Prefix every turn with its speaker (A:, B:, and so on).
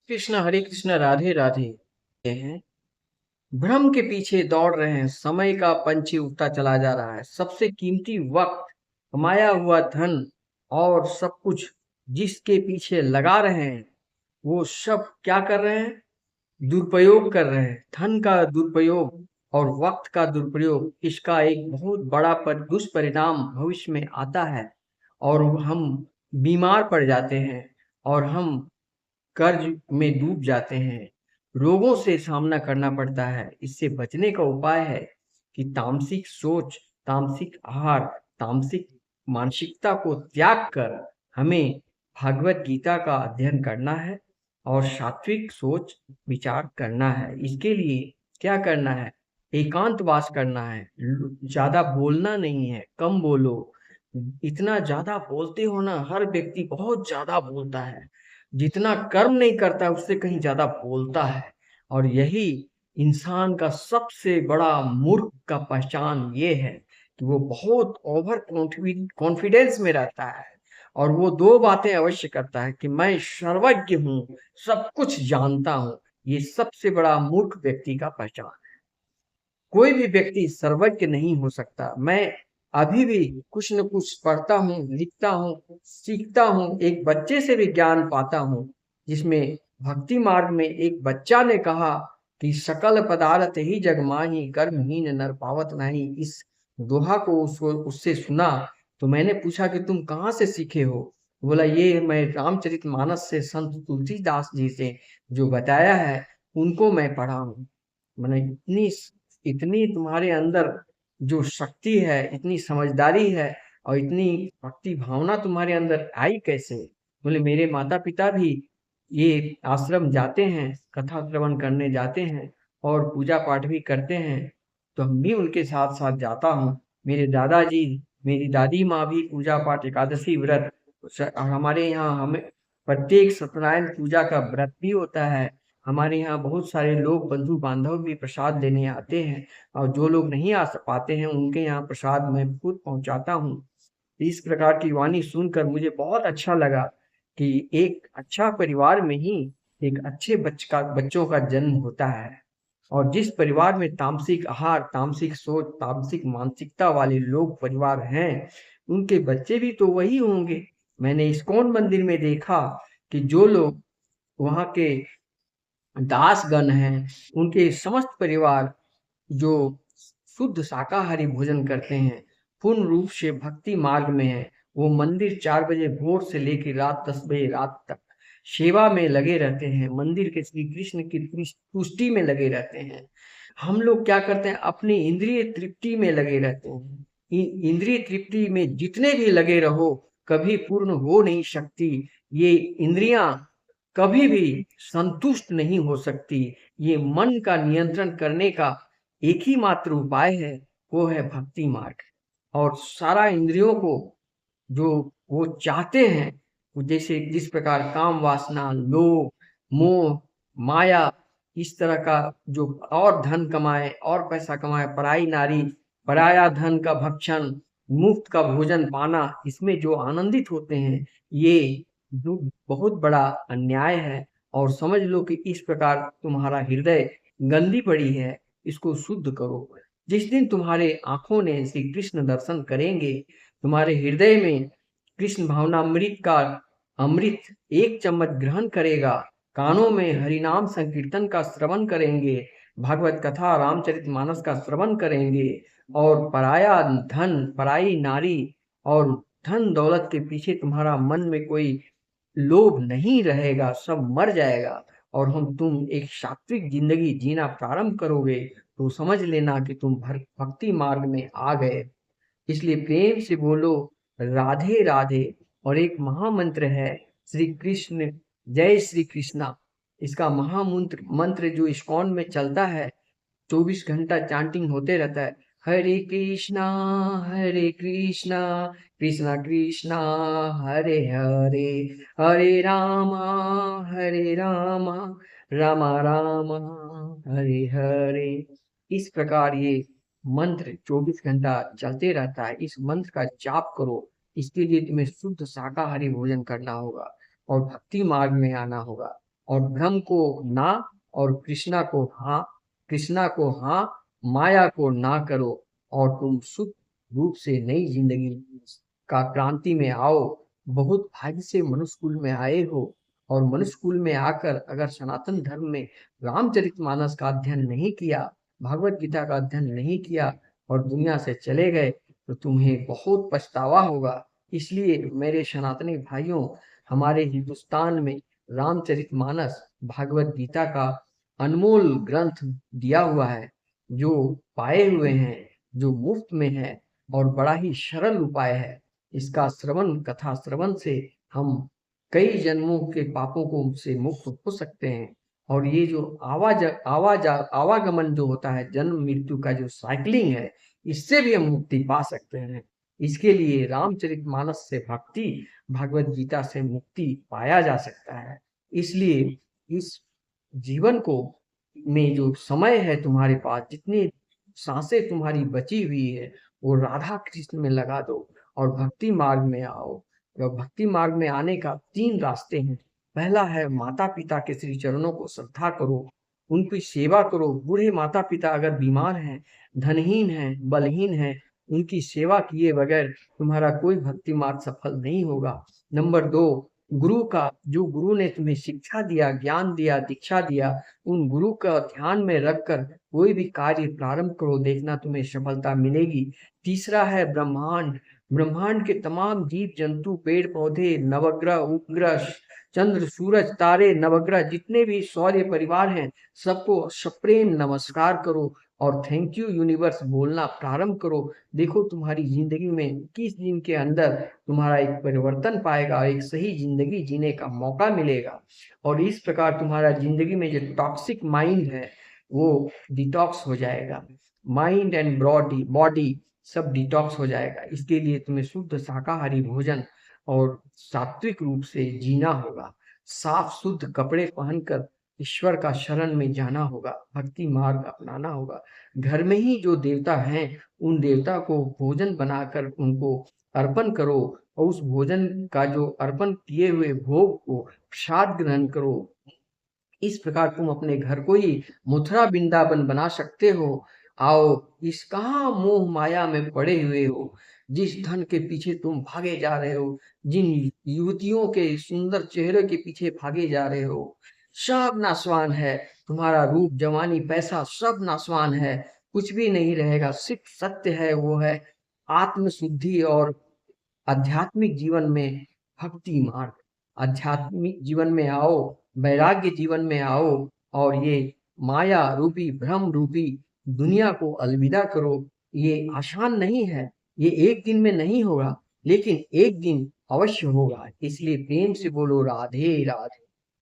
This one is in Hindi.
A: कृष्ण हरे कृष्ण राधे राधे। ये हैं भ्रम के पीछे दौड़ रहे हैं, समय का पंछी उड़ता चला जा रहा है। सबसे कीमती वक्त, कमाया हुआ धन और सब कुछ जिसके पीछे लगा रहे हैं, वो सब क्या कर रहे हैं? दुरुपयोग कर रहे हैं। धन का दुरुपयोग और वक्त का दुरुपयोग, इसका एक बहुत बड़ा दुष्परिणाम भविष्य में आता है और हम बीमार पड़ जाते हैं और हम कर्ज में डूब जाते हैं, रोगों से सामना करना पड़ता है। इससे बचने का उपाय है कि तामसिक सोच, तामसिक आहार, तामसिक मानसिकता को त्याग कर हमें भागवत गीता का अध्ययन करना है और सात्विक सोच विचार करना है। इसके लिए क्या करना है? एकांतवास करना है। ज़्यादा बोलना नहीं है, कम बोलो। इतना ज़्यादा बोलते हो ना, हर व्यक्ति बहुत ज़्यादा बोलता है। जितना कर्म नहीं करता उससे कहीं ज्यादा बोलता है। और यही इंसान का सबसे बड़ा मूर्ख का पहचान ये है कि वो बहुत ओवर कॉन्फिडेंस में रहता है और वो दो बातें अवश्य करता है कि मैं सर्वज्ञ हूँ, सब कुछ जानता हूँ। ये सबसे बड़ा मूर्ख व्यक्ति का पहचान। कोई भी व्यक्ति सर्वज्ञ नहीं हो सकता। मैं अभी भी कुछ न कुछ पढ़ता हूँ, लिखता हूँ, सीखता हूँ, एक बच्चे से भी ज्ञान पाता हूँ। जिसमें भक्ति मार्ग में एक बच्चा ने कहा कि सकल पदार्थ ही जग माही, कर्महीन नर पावत नहीं। इस दोहा को उसको उससे सुना तो मैंने पूछा कि तुम कहाँ से सीखे हो? बोला ये मैं रामचरितमानस से, संत तुलसीदास जी से जो बताया है उनको मैं पढ़ा हूँ। मैंने इतनी इतनी तुम्हारे अंदर जो शक्ति है, इतनी समझदारी है और इतनी भक्ति भावना तुम्हारे अंदर आई कैसे? बोले मेरे माता पिता भी ये आश्रम जाते हैं, कथा श्रवण करने जाते हैं और पूजा पाठ भी करते हैं, तो हम भी उनके साथ साथ जाता हूँ। मेरे दादाजी, मेरी दादी माँ भी पूजा पाठ, एकादशी व्रत, हमारे यहाँ हमें प्रत्येक सत्यनारायण पूजा का व्रत भी होता है। हमारे यहाँ बहुत सारे लोग, बंधु बांधव भी प्रसाद लेने आते हैं और जो लोग नहीं पाते हैं उनके यहाँ प्रसाद मैं खुद पहुंचाता हूँ। इस प्रकार की वाणी सुनकर मुझे बहुत अच्छा लगा कि एक अच्छा परिवार में ही एक अच्छे बच्चों का जन्म होता है। और जिस परिवार में तामसिक आहार, तामसिक सोच, तामसिक मानसिकता वाले लोग परिवार हैं, उनके बच्चे भी तो वही होंगे। मैंने इस्कॉन मंदिर में देखा कि जो लोग वहाँ के दासगण हैं, उनके समस्त परिवार जो शुद्ध शाकाहारी भोजन करते हैं, पूर्ण रूप से भक्ति मार्ग में है, वो मंदिर 4 बजे भोर से लेकर रात 10 बजे रात तक सेवा में लगे रहते हैं, मंदिर के श्री कृष्ण की तुष्टि में लगे रहते हैं। हम लोग क्या करते हैं? अपनी इंद्रिय तृप्ति में लगे रहते हैं। इंद्रिय तृप्ति में जितने भी लगे रहो, कभी पूर्ण हो नहीं सकती। ये इंद्रियां कभी भी संतुष्ट नहीं हो सकती। ये मन का नियंत्रण करने का एक ही मात्र उपाय है, वो है भक्ति मार्ग। और सारा इंद्रियों को जो वो चाहते हैं, वो जैसे जिस प्रकार काम वासना, लोभ, मोह, माया, इस तरह का जो और धन कमाए और पैसा कमाए, पराई नारी, पराया धन का भक्षण, मुफ्त का भोजन पाना, इसमें जो आनंदित होते हैं, ये जो बहुत बड़ा अन्याय है। और समझ लो कि इस प्रकार तुम्हारा हृदय गंदी पड़ी है, इसको शुद्ध करो। जिस दिन तुम्हारे आंखों ने श्री कृष्ण दर्शन करेंगे, तुम्हारे हृदय में कृष्ण भावनामृत का अमृत एक चम्मच ग्रहण करेगा, कानों में हरिनाम संकीर्तन का श्रवण करेंगे, भागवत कथा, रामचरितमानस का श्रवण करेंगे और पराया धन, पराई नारी और धन दौलत के पीछे तुम्हारा मन में कोई लोभ नहीं रहेगा, सब मर जाएगा और तुम एक सात्विक जिंदगी जीना प्रारंभ करोगे, तो समझ लेना कि तुम भक्ति मार्ग में आ गए। इसलिए प्रेम से बोलो राधे राधे। और एक महामंत्र है श्री कृष्ण जय श्री कृष्णा। इसका महामंत्र मंत्र जो इस्कॉन में चलता है, 24 घंटा चांटिंग होते रहता है। हरे कृष्णा कृष्णा कृष्णा हरे हरे, हरे रामा रामा रामा हरे हरे। इस प्रकार ये मंत्र 24 घंटा चलते रहता है। इस मंत्र का जाप करो। इसके लिए तुम्हें शुद्ध शाकाहारी भोजन करना होगा और भक्ति मार्ग में आना होगा। और भ्रम को ना और कृष्णा को हाँ, माया को ना करो और तुम सुख रूप से नई जिंदगी का क्रांति में आओ। बहुत भाग्य से मनुष्य कुल में आए हो और मनुष्य कुल में आकर अगर सनातन धर्म में रामचरितमानस का अध्ययन नहीं किया, भगवत गीता का अध्ययन नहीं किया और दुनिया से चले गए तो तुम्हें बहुत पछतावा होगा। इसलिए मेरे सनातनी भाइयों, हमारे हिंदुस्तान में रामचरितमानस भागवत गीता का अनमोल ग्रंथ दिया हुआ है, जो पाए हुए हैं, जो मुफ्त में है और बड़ा ही सरल उपाय है। इसका श्रवण, कथा श्रवण से हम कई जन्मों के पापों को से मुक्त हो सकते हैं और ये जो आवागमन जो होता है, जन्म मृत्यु का जो साइकिलिंग है, इससे भी हम मुक्ति पा सकते हैं। इसके लिए रामचरितमानस से भक्ति, भगवत गीता से मुक्ति पाया जा सकता है। इसलिए इस जीवन को में जो समय है तुम्हारे पास, जितनी सांसें तुम्हारी बची हुई है, वो राधा कृष्ण में लगा दो और भक्ति मार्ग में आओ। और भक्ति मार्ग में आने का 3 रास्ते हैं। पहला है माता पिता के श्री चरणों को श्रद्धा करो, उनकी सेवा करो। बूढ़े माता पिता अगर बीमार हैं, धनहीन हैं, बलहीन हैं, उनकी सेवा किए बगैर तुम्हारा कोई भक्ति मार्ग सफल नहीं होगा। नंबर 2, गुरु का, जो गुरु ने तुम्हें शिक्षा दिया, ज्ञान दिया, दीक्षा दिया, उन गुरु का ध्यान में रखकर कोई भी कार्य प्रारंभ करो, देखना तुम्हें सफलता मिलेगी। तीसरा है ब्रह्मांड। ब्रह्मांड के तमाम जीव जंतु, पेड़ पौधे, नवग्रह, उपग्रह, चंद्र, सूरज, तारे, नवग्रह, जितने भी सौर्य परिवार हैं, सबको सप्रेम नमस्कार करो और थैंक यू यूनिवर्स बोलना प्रारंभ करो। देखो तुम्हारी जिंदगी में 21 दिन के अंदर तुम्हारा एक परिवर्तन पाएगा, एक सही जिंदगी जीने का मौका मिलेगा और इस प्रकार तुम्हारा जिंदगी में जो टॉक्सिक माइंड है वो डिटॉक्स हो जाएगा। माइंड एंड बॉडी सब डिटॉक्स हो जाएगा। इसके लिए तुम्हें शुद्ध शाकाहारी भोजन और सात्विक रूप से जीना होगा। साफ शुद्ध कपड़े पहनकर ईश्वर का शरण में जाना होगा, भक्ति मार्ग अपनाना होगा। घर में ही जो देवता हैं, उन देवता को भोजन बनाकर उनको अर्पण करो और उस भोजन का जो अर्पण किए हुए भोग को प्रसाद ग्रहण करो। इस प्रकार तुम अपने घर को ही मथुरा वृंदावन बना सकते हो। आओ, इस कहाँ मोह माया में पड़े हुए हो, जिस धन के पीछे तुम भागे जा रहे हो, जिन युवतियों के सुंदर चेहरे के पीछे भागे जा रहे हो, सब नासवान है। तुम्हारा रूप, जवानी, पैसा सब नासवान है, कुछ भी नहीं रहेगा। सिर्फ सत्य है, वो है आत्म शुद्धि और आध्यात्मिक जीवन में भक्ति मार्ग। आध्यात्मिक जीवन में आओ, वैराग्य जीवन में आओ और ये माया रूपी, भ्रम रूपी दुनिया को अलविदा करो। ये आसान नहीं है, ये एक दिन में नहीं होगा, लेकिन एक दिन अवश्य होगा। इसलिए प्रेम से बोलो राधे राधे।